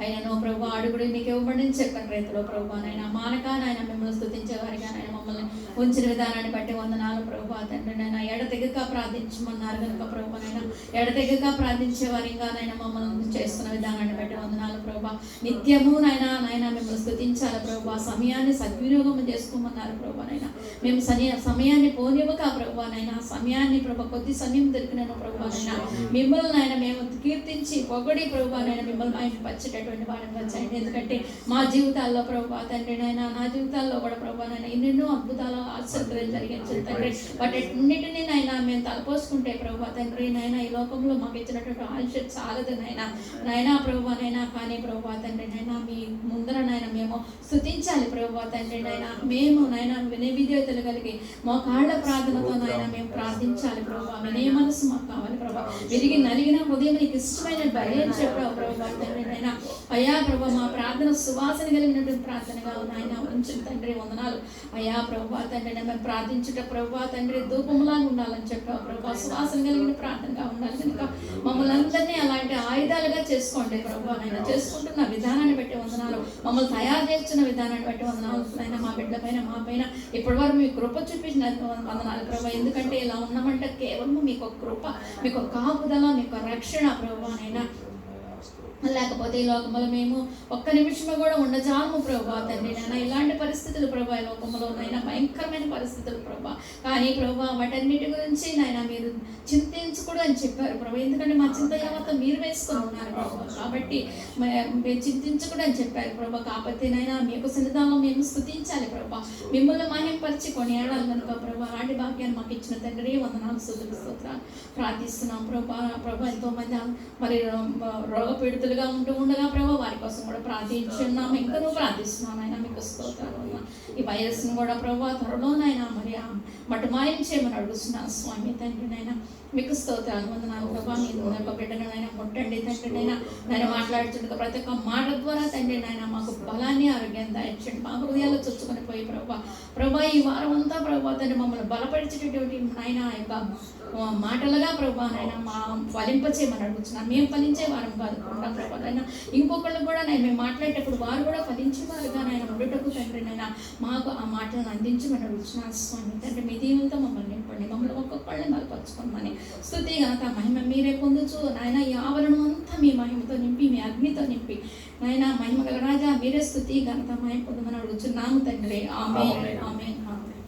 అయినను ప్రభా అడుగుడు మీకు ఇవ్వబడిన చెప్పని రీతిలో ప్రభా నైనా మానక నాయన మిమ్మల్ని స్తుతించే వారిగా నాయన మమ్మల్ని ఉంచిన విధానాన్ని బట్టి వందనాలు ప్రభా తండ్రి నైనా. ఎడతెగక ప్రార్థించమన్నారు కనుక ప్రభా నైనా ఎడతెగక ప్రార్థించే వారిగా నైనా మమ్మల్ని చేస్తున్న విధానాన్ని బట్టి వందనాలు ప్రభా. నిత్యము నైనా మిమ్మల్ని స్తుతించాలి ప్రభా. సమయాన్ని సద్వినియోగం చేసుకోమన్నారు ప్రభా నైనా. మేము సమయాన్ని పోనివ్వక ప్రభా నైనా సమయాన్ని ప్రభా కొద్ది సమయం దొరికినాను ప్రభా నైనా మిమ్మల్ని నైనా మేము కీర్తించి పొగడి ప్రభా నైనా మిమ్మల్ని ఆయన పచ్చేటటువంటి వారంగా చేయండి. ఎందుకంటే మా జీవితాల్లో ప్రభా తండ్రి నైనా నా జీవితాల్లో కూడా ప్రభా నైనా ఎన్నెన్నో అద్భుతాలు ఆశ్చర్యాలు జరిగించారు తండ్రి. వాటన్నిటినీ నైనా మేము తలపోసుకుంటే ప్రభా తండ్రి నైనా ఈ లోకంలో మాకు ఇచ్చినటువంటి ఆయుష్యం చాలదు నైనా ప్రభా నైనా. కానీ ప్రభా తండ్రి నైనా మీ ముందర నైనా మేము స్తుతించాలి ప్రభా తండ్రి నైనా. మేము నైనా విధేయతలు కలిగి మా కాళ్ళ ప్రార్థనతో నైనా మేము ప్రార్థించాలి ప్రభా. వినే మనసు మాకు కావాలి ప్రభా. విరిగి నలిగిన హృదయం నీకు ఇష్టమైన బయలు చెప్పావు ప్రభా తండ్రి నైనా. అయ్యా ప్రభా మా ప్రార్థన సువాసన కలిగినటువంటి ప్రార్థనగా నాయన ఉంచిన తండ్రి వందనాలు. అయ్యా ప్రభా తండ్రి మేము ప్రార్థించుట ప్రభా తండ్రి ధూపంలాగా ఉండాలని చెప్పావు ప్రభా. సువాసన కలిగిన ప్రార్థనగా ఉండాలి కనుక మమ్మల్ని అందరినీ అలాంటి ఆయుధాలుగా చేసుకోండి ప్రభా నైనా. చేసుకుంటున్న విధానాన్ని బట్టి వందనాలు. మమ్మల్ని తయారు చేస్తున్న విధానాన్ని బట్టి వందనాలు నైనా. మా బిడ్డ పైన మా పైన ఇప్పటి వరకు మీ కృప చూపించిన వందనాలు ప్రభా. ఎందుకంటే ఇలా ఉన్నామంటే కేవలం మీకు కృప, మీకు కాపుదల, మీకు రక్షణ ప్రభా నైనా. లేకపోతే ఈ లోకంలో మేము ఒక్క నిమిషంలో కూడా ఉండజాము ప్రభా తండ్రి నాయన. ఇలాంటి పరిస్థితులు ప్రభా ఈ లోకంలో నైనా భయంకరమైన పరిస్థితులు ప్రభా. కానీ ప్రభా వాటన్నిటి గురించి నాయన మీరు చింతించకూడదు అని చెప్పారు ప్రభా. ఎందుకంటే మా చింత యావత్తు మీరు వేసుకొని ఉన్నారు ప్రభా. కాబట్టి మీరు చింతించకూడదు అని చెప్పారు ప్రభా. కాకపోతే నైనా మీ యొక్క సన్నిధానంలో మేము స్తుతించాలి ప్రభా. మిమ్మల్ని మహింపరిచి కొనియాడాలి కనుక ప్రభా. అలాంటి భాగ్యాన్ని మాకు ఇచ్చిన తండ్రి వందనాలు స్తుతులు స్తోత్రాలు ప్రార్థిస్తున్నాం ప్రభా. ఎంతో మంది మరి రోగపీడితులు వృద్ధులుగా ఉండగా ప్రభావ వారి కోసం కూడా ప్రార్థించున్నాము, ఇంకా నువ్వు ప్రార్థిస్తున్నాను ఆయన. మీకు స్తోత్రాలు. ఈ వైరస్ను కూడా ప్రభావ త్వరలోనైనా మరి మటుమాయించేయమని అడుగుతున్నాను స్వామి తండ్రి నైనా. మీకు స్తోత్రాలు వందనాలు ప్రభావ. మీ యొక్క బిడ్డను నాయన ముట్టండి తండ్రి నైనా. నేను మాట్లాడుతుండగా ప్రతి ఒక్క మాట ద్వారా తండ్రి నాయన మాకు బలాన్ని ఆరోగ్యాన్ని దయచండి. మా హృదయాలు చొచ్చుకొని పోయి ప్రభా ఈ వారం అంతా ప్రభా తండ్రి మమ్మల్ని బలపరిచేటటువంటి నాయన యొక్క మాటలుగా ప్రభా నాయన మా ఫలింపచేయమని అడుగుతున్నాను. మేము ఫలించే వారం కాదు ప్రభా నాయన, ఇంకొకళ్ళు కూడా నేను మేము మాట్లాడేటప్పుడు వారు కూడా ఫలించేవారుగా నాయన ఉండుటకు తండ్రి నాయన మాకు ఆ మాటలను అందించమని అడుగుతున్నాను స్వామి తండ్రి. మీ దీవులతో మమ్మల్ని నింపండి, మమ్మల్ని ఒక్కొక్కళ్ళని బలపరచుకోమని. స్తుతి ఘనత మహిమ మీరే పొందుచు నాయన ఈ ఆవరణం అంతా మీ మహిమతో నింపి, మీ అగ్నితో నింపి నాయన మహిమ గల రాజా మీరే స్తుతి ఘనత మహిమ పొందమని అడుగుతున్నాము తండ్రి. ఆమేన్ ఆమేన్ ఆమేన్.